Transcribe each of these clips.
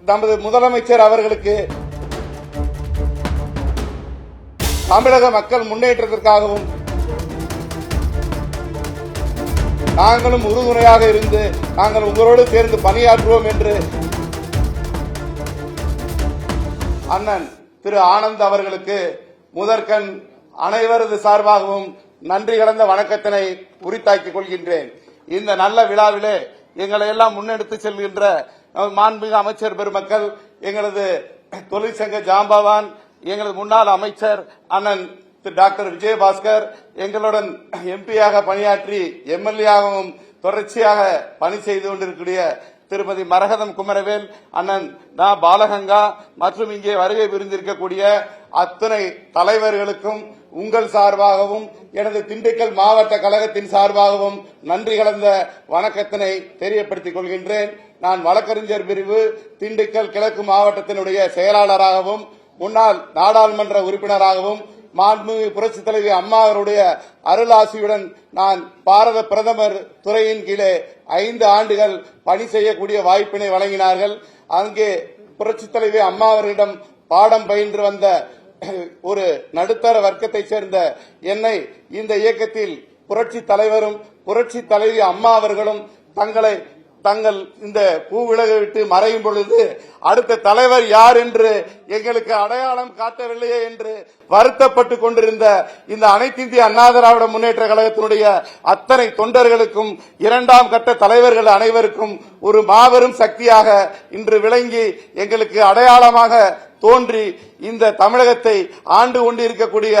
நமது முதலமைச்சர் அவர்களுக்கு தமிழக மக்கள் முன்னேற்றத்திற்காகவும் நாங்களும் உறுதுணையாக இருந்து நாங்கள் உங்களோடு சேர்ந்து பணியாற்றுவோம் என்று அண்ணன் திரு ஆனந்த் அவர்களுக்கு முதற்கண் அனைவரது சார்பாகவும் நன்றி கலந்த வணக்கத்தினை உரித்தாக்கிக் கொள்கின்றேன். இந்த நல்ல விழாவிலே எங்களை எல்லாம் முன்னெடுத்து செல்கின்ற மாண்புமிகு அமைச்சர் பெருமக்கள், எங்களது தொழிற்சங்க ஜாம்பவான், எங்களது முன்னாள் அமைச்சர் அண்ணன் திரு டாக்டர் விஜயபாஸ்கர், எங்களுடன் எம்பியாக பணியாற்றி எம்எல்ஏ-ஆகவும் தொடர்ச்சியாக பணி செய்து கொண்டிருக்கிற திருமதி மரகதம் குமரவேல், அண்ணன் நா பாலகங்கா மற்றும் இங்கே வருகை புரிந்திருக்கக்கூடிய அத்தனை தலைவர்களுக்கும் உங்கள் சார்பாகவும் எனது திண்டுக்கல் மாவட்ட கழகத்தின் சார்பாகவும் நன்றி கலந்த வணக்கத்தினை தெரியப்படுத்திக் கொள்கின்றேன். நான் வழக்கறிஞர் பிரிவு திண்டுக்கல் கிழக்கு மாவட்டத்தினுடைய செயலாளராகவும் முன்னாள் நாடாளுமன்ற உறுப்பினராகவும் மாண்புமிகு புரட்சித் தலைவி அம்மா அவருடைய அருளாசியுடன் நான் பாரத பிரதமர் துறையின் கீழே 5 ஆண்டுகள் பணி செய்யக்கூடிய வாய்ப்பினை வழங்கினார்கள். அங்கே புரட்சித் தலைவி அம்மா அவர்களிடம் பாடம் பயின்று வந்த ஒரு நடுத்தர வர்க்கத்தைச் சேர்ந்த என்னை இந்த இயக்கத்தில் புரட்சி தலைவரும் புரட்சி தலைவி அம்மா அவர்களும் தங்கள் இந்த பூவிலக விட்டு மறையும் பொழுது அடுத்த தலைவர் யார் என்று எங்களுக்கு அடையாளம் காட்டவில்லையே என்று வருத்தப்பட்டுக் கொண்டிருந்த இந்த அனைத்து இந்திய அண்ணா திராவிட முன்னேற்ற கழகத்தினுடைய அத்தனை தொண்டர்களுக்கும் 2ஆம் கட்ட தலைவர்கள் அனைவருக்கும் ஒரு மாபெரும் சக்தியாக இன்று விளங்கி எங்களுக்கு அடையாளமாக தோன்றி இந்த தமிழகத்தை ஆண்டு கொண்டிருக்கக்கூடிய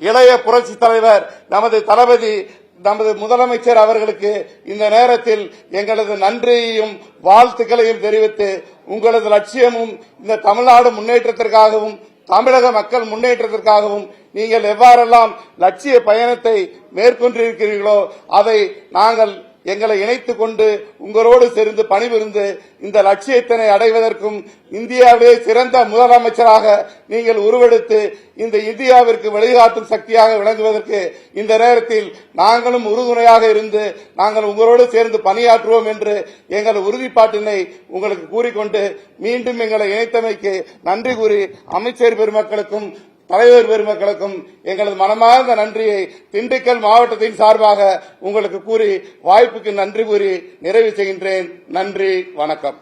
இளைய புரட்சி தலைவர் நமது தளபதி நமது முதலமைச்சர் அவர்களுக்கு இந்த நேரத்தில் எங்களது நன்றியையும் வாழ்த்துக்களையும் தெரிவித்து, உங்களது லட்சியமும் இந்த தமிழ்நாடு முன்னேற்றத்திற்காகவும் தமிழக மக்கள் முன்னேற்றத்திற்காகவும் நீங்கள் எவ்வாறெல்லாம் லட்சிய பயணத்தை மேற்கொண்டிருக்கிறீர்களோ அதை நாங்கள் எங்களை இணைத்துக் கொண்டு உங்களோடு சேர்ந்து பணிபுரிந்து இந்த லட்சியத்தினை அடைவதற்கும் இந்தியாவிலே சிறந்த முதலமைச்சராக நீங்கள் உருவெடுத்து இந்த இந்தியாவிற்கு வழிகாட்டும் சக்தியாக விளங்குவதற்கு இந்த நேரத்தில் நாங்களும் உறுதுணையாக இருந்து நாங்கள் உங்களோடு சேர்ந்து பணியாற்றுவோம் என்று எங்கள் உறுதிப்பாட்டினை உங்களுக்கு கூறிக்கொண்டு மீண்டும் எங்களை இணைத்தமைக்கு நன்றி கூறி அமைச்சர் பெருமக்களுக்கும் தலைவர் பெருமக்களுக்கும் எங்களது மனமார்ந்த நன்றியை திண்டுக்கல் மாவட்டத்தின் சார்பாக உங்களுக்கு கூறி வாய்ப்புக்கு நன்றி கூறி நிறைவு செய்கின்றேன். நன்றி, வணக்கம்.